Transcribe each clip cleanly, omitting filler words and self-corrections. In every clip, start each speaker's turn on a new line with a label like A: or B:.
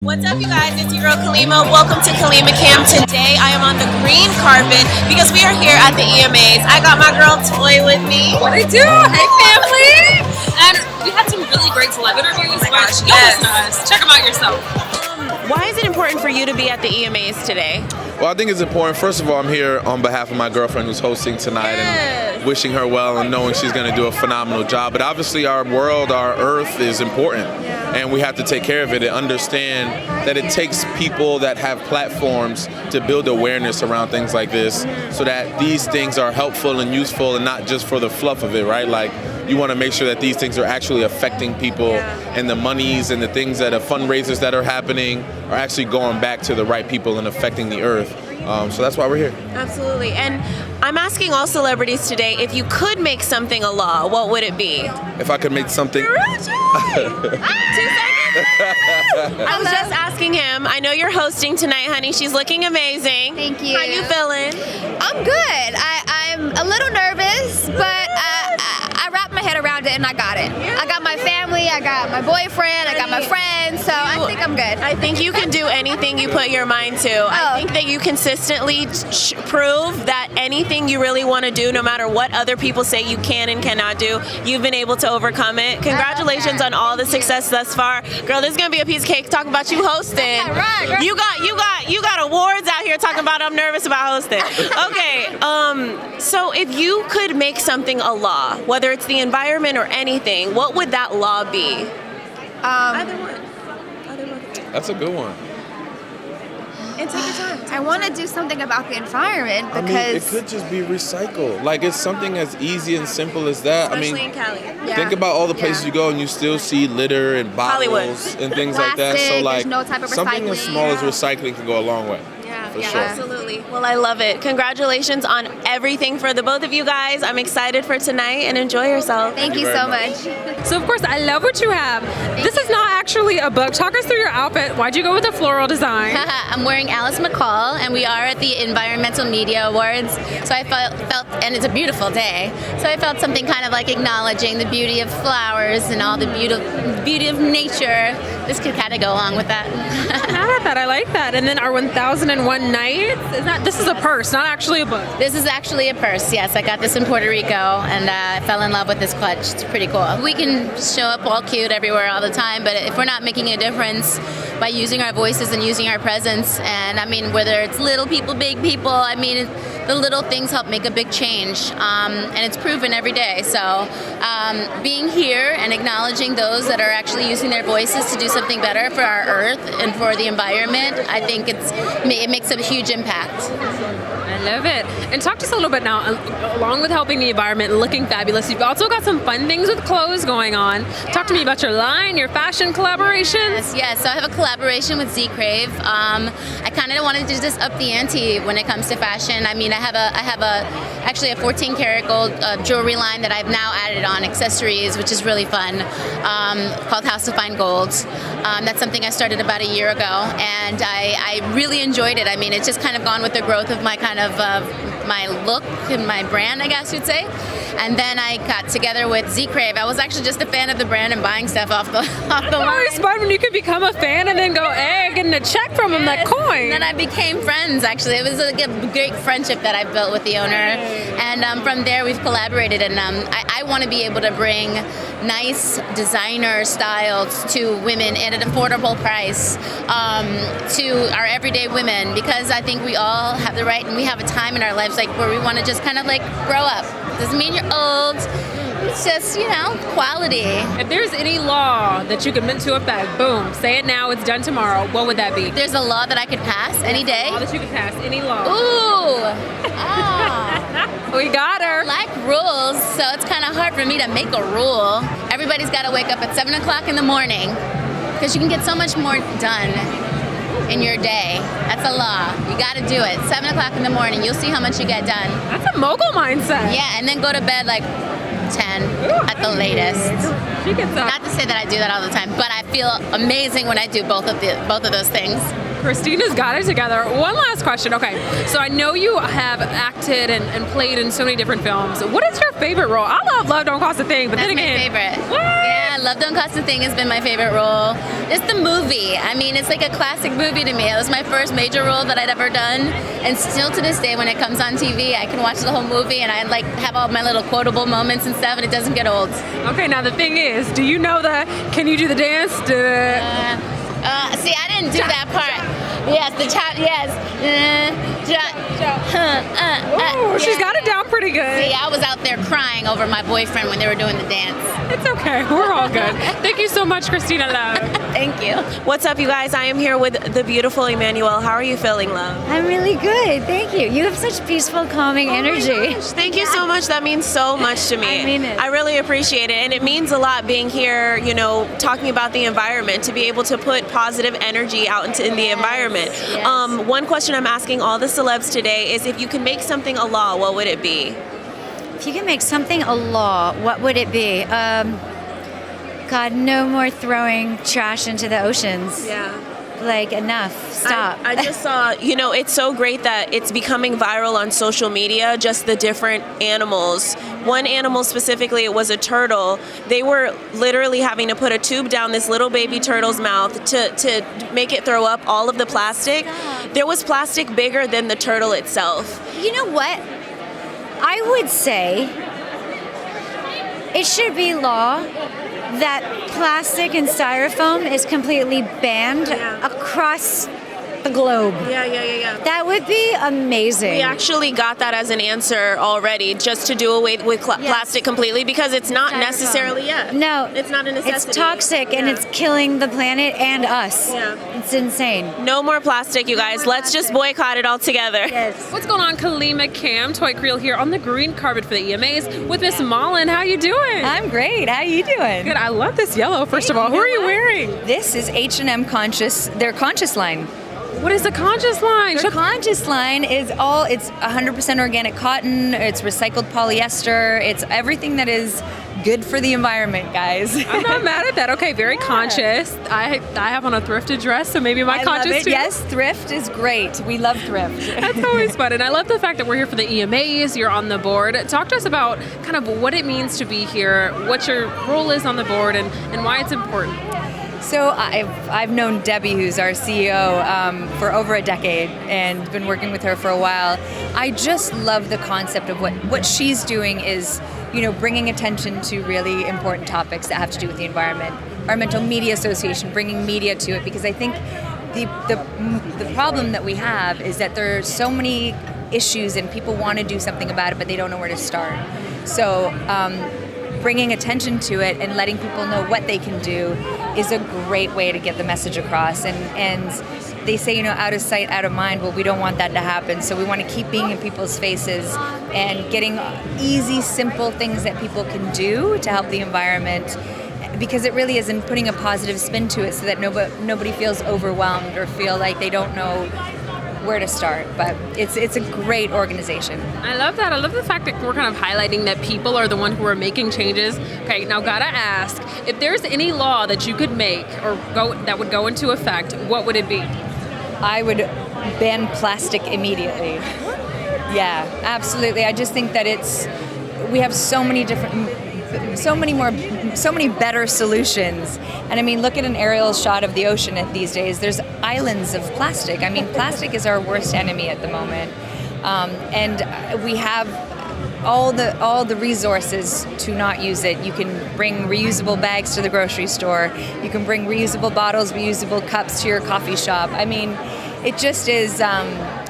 A: What's up, you guys? It's your girl Kalima. Welcome to Kalima Kam. Today I am on the green carpet because we are here at the EMAs. I got my girl Toy with me.
B: What I do? Hey, family! And we had some really great celeb interviews. Oh my gosh, yes. Check them out yourself.
A: Why is it important for you to be at the EMAs today?
C: Well, I think it's important. First of all, I'm here on behalf of my girlfriend who's hosting tonight and wishing her well and knowing she's going to do a phenomenal job. But obviously our world, our earth is important and we have to take care of it and understand that it takes people that have platforms to build awareness around things like this so that these things are helpful and useful and not just for the fluff of it, right? Like, you want to make sure that these things are actually affecting people and the monies and the things that are fundraisers that are happening are actually going back to the right people and affecting the earth. So that's why we're here.
A: Absolutely. And I'm asking all celebrities today, if you could make something a law, what would it be?
C: If I could make something...
A: 2 seconds. I was just asking him. I know you're hosting tonight, honey. She's looking amazing.
D: Thank you.
A: How you feeling?
D: I'm good. I'm a little nervous, but I wrapped my head around it and I got it. I got my family, I got my boyfriend, I got my friends, so I think I'm good.
A: I think you can do anything you put your mind to. I think that you consistently prove that anything you really want to do, no matter what other people say you can and cannot do, you've been able to overcome it. Congratulations on all the success thus far. Girl, this is going to be a piece of cake talking about you hosting.
D: Right.
A: You got awards out here talking about I'm nervous about hosting. Okay, so if you could make something a law, whether it's the environment or anything, what would that law be? Either one.
C: That's a good one.
A: And take your time.
D: I want to do something about the environment because...
C: I mean, it could just be recycled. Like, it's something as easy and simple as that.
A: Especially in Cali.
C: Think about all the places you go and you still see litter and bottles
A: Hollywood.
C: and things like that. So,
D: Plastic,
C: like,
D: there's no type of
C: something as
D: recycling.
C: small as recycling can go a long way. For sure.
A: Absolutely. Well, I love it. Congratulations on everything for the both of you guys. I'm excited for tonight and enjoy yourself.
D: Thank you so much.
B: So, of course, I love what you have. This is not actually a book. Talk us through your outfit. Why'd you go with a floral design?
E: I'm wearing Alice McCall, and we are at the Environmental Media Awards. So I felt, and it's a beautiful day. So I felt something kind of like acknowledging the beauty of flowers and all the beauty of nature. This could kind of go along with that.
B: I like that. And then our 1001 Nights. This is a purse, not actually a book.
E: This is actually a purse, yes. I got this in Puerto Rico, and I fell in love with this clutch. It's pretty cool. We can show up all cute everywhere all the time, but if we're not making a difference by using our voices and using our presence, and I mean, whether it's little people, big people, I mean, the little things help make a big change, and it's proven every day. So being here and acknowledging those that are actually using their voices to do something better for our earth and for the environment, I think it makes a huge impact.
B: I love it. And talk to us a little bit now, along with helping the environment and looking fabulous, you've also got some fun things with clothes going on. Talk to me about your line, your fashion collaborations.
E: Yes. So I have a collaboration with Z-Crave. I kind of wanted to just up the ante when it comes to fashion. I mean, I have actually a 14 karat gold jewelry line that I've now added on accessories, which is really fun, called House of Fine Golds. That's something I started about a year ago, and I really enjoyed it. I mean, it's just kind of gone with the growth of my kind of my look and my brand, I guess you'd say. And then I got together with Z-Crave. I was actually just a fan of the brand and buying stuff off the line.
B: Always fun when you could become a fan and then go, hey, getting a check from them, that coin.
E: And then I became friends, actually. It was a great friendship that I built with the owner. And from there, we've collaborated. And I want to be able to bring nice designer styles to women at an affordable price, to our everyday women, because I think we all have the right and we have a time in our lives like where we want to just kind of like grow up. Doesn't mean you're old. It's just, quality.
B: If there's any law that you could put into effect, boom, say it now, it's done tomorrow, what would that be?
E: There's a law that I could pass any day.
B: A law that you could pass, any law.
E: Ooh.
B: We got her.
E: I like rules, so it's kind of hard for me to make a rule. Everybody's got to wake up at 7 o'clock in the morning because you can get so much more done in your day. That's a law. You got to do it. 7 o'clock in the morning, you'll see how much you get done.
B: That's a mogul mindset.
E: Yeah, and then go to bed like 10 at the latest.
B: She gets up.
E: Not to say that I do that all the time, but I feel amazing when I do both of those things.
B: Christina's got it together. One last question. Okay, so I know you have acted and played in so many different films. What is your favorite role? I love Love Don't Cost a Thing, but
E: That's
B: then
E: my
B: again,
E: favorite.
B: What?
E: Yeah, Love Don't Cost a Thing has been my favorite role. It's the movie. I mean, it's like a classic movie to me. It was my first major role that I'd ever done, and still to this day, when it comes on TV, I can watch the whole movie, and I like have all my little quotable moments and stuff, and it doesn't get old.
B: Okay, now the thing is, do you know the? Can you do the dance?
E: See, I didn't do that part. Yes, the child. Yes.
B: Ooh, she's got it down pretty good.
E: See, I was out there crying over my boyfriend when they were doing the dance.
B: It's okay. We're all good. Thank you so much, Christina Love.
E: Thank you.
A: What's up, you guys? I am here with the beautiful Emmanuel. How are you feeling, love?
F: I'm really good, thank you. You have such peaceful, calming energy.
A: Thank you so much. That means so much to me.
F: I mean it.
A: I really appreciate it. And it means a lot being here, you know, talking about the environment, to be able to put positive energy out in the environment.
F: Yes.
A: One question I'm asking all the celebs today is, if you can make something a law, what would it be?
F: If you can make something a law, what would it be? God, no more throwing trash into the oceans.
A: Yeah.
F: Like, enough. Stop.
A: I just saw, you know, it's so great that it's becoming viral on social media, just the different animals. One animal specifically, it was a turtle. They were literally having to put a tube down this little baby turtle's mouth to make it throw up all of the plastic. There was plastic bigger than the turtle itself.
F: You know what? I would say it should be law that plastic and styrofoam is completely banned across the globe.
A: Yeah.
F: That would be amazing.
A: We actually got that as an answer already, just to do away with plastic completely, because it's not necessarily,
F: No,
A: it's not a necessity.
F: It's toxic and it's killing the planet and us.
A: Yeah.
F: It's insane.
A: No more plastic, you guys. Let's just boycott it all together.
F: Yes.
B: What's going on, Kalima Kam, Toy Creel here on the green carpet for the EMAs with Miss Mullen. How you doing?
G: I'm great. How you doing?
B: Good. I love this yellow. First of all, who are you wearing?
G: This is H&M Conscious. Their Conscious line.
B: What is the Conscious line?
G: Their Conscious line is it's 100% organic cotton. It's recycled polyester. It's everything that is good for the environment, guys.
B: I'm not mad at that. Okay, very conscious. I have on a thrifted dress, so maybe my
G: I
B: conscious
G: love it.
B: too.
G: Yes, thrift is great. We love thrift.
B: That's always fun. And I love the fact that we're here for the EMAs. You're on the board. Talk to us about kind of what it means to be here, what your role is on the board, and why it's important.
G: So I've known Debbie, who's our CEO, for over a decade and been working with her for a while. I just love the concept of what she's doing is, you know, bringing attention to really important topics that have to do with the environment. Environmental Media Association, bringing media to it, because I think the problem that we have is that there are so many issues and people want to do something about it, but they don't know where to start. So bringing attention to it and letting people know what they can do is a great way to get the message across. And they say, you know, out of sight, out of mind. Well, we don't want that to happen. So we want to keep being in people's faces and getting easy, simple things that people can do to help the environment, because it really is in putting a positive spin to it so that nobody feels overwhelmed or feel like they don't know where to start. But it's a great organization.
B: I love that. I love the fact that we're kind of highlighting that people are the one who are making changes. Okay, now gotta ask, if there's any law that you could make or that would go into effect, what would it be?
G: I would ban plastic immediately. Yeah, absolutely. I just think that we have so many better solutions. And I mean, look at an aerial shot of the ocean these days. There's islands of plastic. I mean, plastic is our worst enemy at the moment. And we have all the resources to not use it. You can bring reusable bags to the grocery store. You can bring reusable bottles, reusable cups to your coffee shop. I mean, it just is,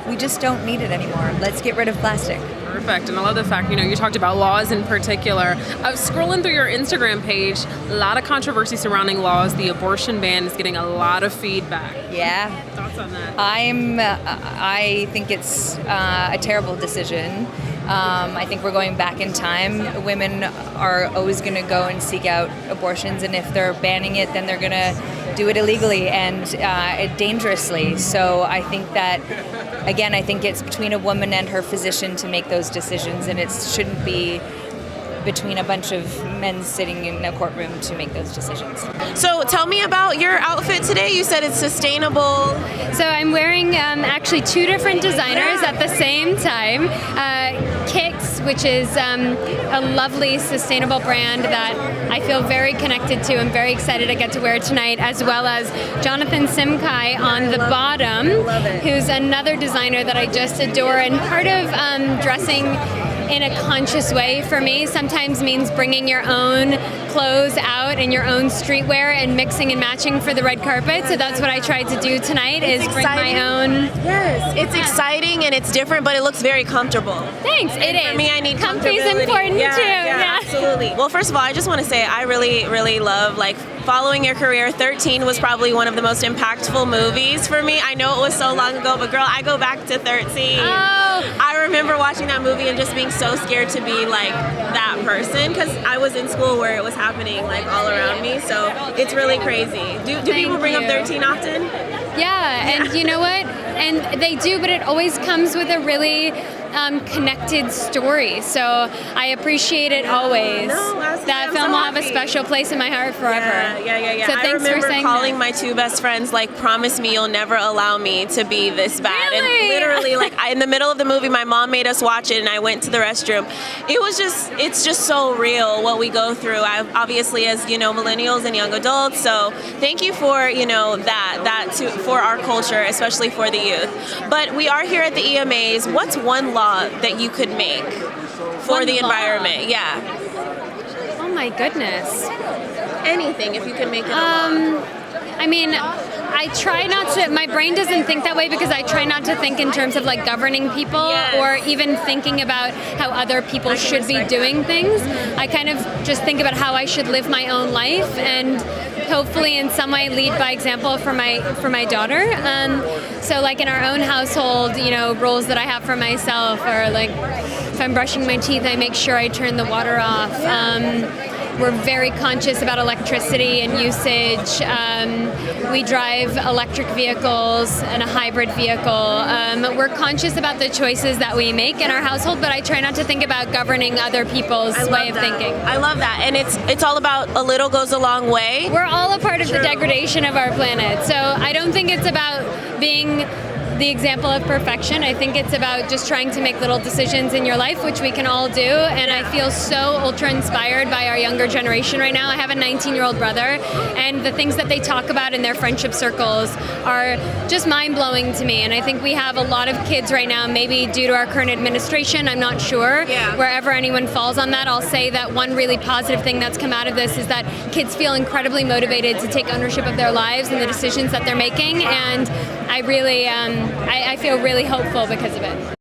G: we just don't need it anymore. Let's get rid of plastic.
B: Perfect. And I love the fact, you know, you talked about laws in particular. I was scrolling through your Instagram page, a lot of controversy surrounding laws. The abortion ban is getting a lot of feedback.
G: Yeah.
B: Thoughts on that?
G: I think it's a terrible decision. I think we're going back in time. Women are always going to go and seek out abortions, and if they're banning it, then they're going to do it illegally and dangerously. So I think that, again, I think it's between a woman and her physician to make those decisions, and it shouldn't be between a bunch of men sitting in a courtroom to make those decisions.
A: So tell me about your outfit today. You said it's sustainable.
H: So I'm wearing actually two different designers at the same time. Kicks, which is a lovely sustainable brand that I feel very connected to. I'm very excited to get to wear tonight, as well as Jonathan Simkai on the bottom, who's another designer that I just adore. And part of dressing in a conscious way for me sometimes means bringing your own clothes out in your own streetwear and mixing and matching for the red carpet. So that's what I tried to do tonight, is bring my own.
A: Yes, it's exciting and it's different, but it looks very comfortable.
H: Thanks, it is.
A: For me, I need
H: Comfy's
A: comfortability.
H: important too.
A: Yeah, absolutely. Well, first of all, I just want to say I really, really love following your career. 13 was probably one of the most impactful movies for me. I know it was so long ago, but girl, I go back to 13.
H: Oh.
A: I remember watching that movie and just being so scared to be like that person, because I was in school where it was happening like all around me. So it's really crazy. Do people bring up 13 often?
H: Yeah, and you know what? And they do, but it always comes with a really connected story. So I appreciate it always.
A: No, absolutely.
H: That film will have a special place in my heart forever.
A: Yeah.
H: So
A: I
H: thanks for
A: remember
H: saying
A: calling
H: that.
A: my two best friends, promise me you'll never allow me to be this bad.
H: Really?
A: And literally, in the middle of the movie, my mom made us watch it, and I went to the restroom. It's just so real what we go through. Obviously, as millennials and young adults. So thank you for for our culture, especially for the youth. But we are here at the EMAs. What's one law that you could make for
H: One
A: the
H: law?
A: environment? Yeah.
H: Oh my goodness.
A: Anything, if you could make it a law.
H: I mean, I try not to, my brain doesn't think that way because I try not to think in terms of governing people or even thinking about how other people should be doing things. I kind of just think about how I should live my own life and hopefully in some way lead by example for my daughter. So in our own household, rules that I have for myself are if I'm brushing my teeth, I make sure I turn the water off. We're very conscious about electricity and usage. We drive electric vehicles and a hybrid vehicle. We're conscious about the choices that we make in our household, but I try not to think about governing other people's way of thinking.
A: I love that. And it's all about a little goes a long way.
H: We're all a part of the degradation of our planet. So I don't think it's about being the example of perfection. I think it's about just trying to make little decisions in your life, which we can all do. And I feel so ultra inspired by our younger generation right now. I have a 19-year-old brother, and the things that they talk about in their friendship circles are just mind-blowing to me. And I think we have a lot of kids right now, maybe due to our current administration, I'm not sure. Wherever anyone falls on that, I'll say that one really positive thing that's come out of this is that kids feel incredibly motivated to take ownership of their lives and the decisions that they're making. And I really, I feel really hopeful because of it.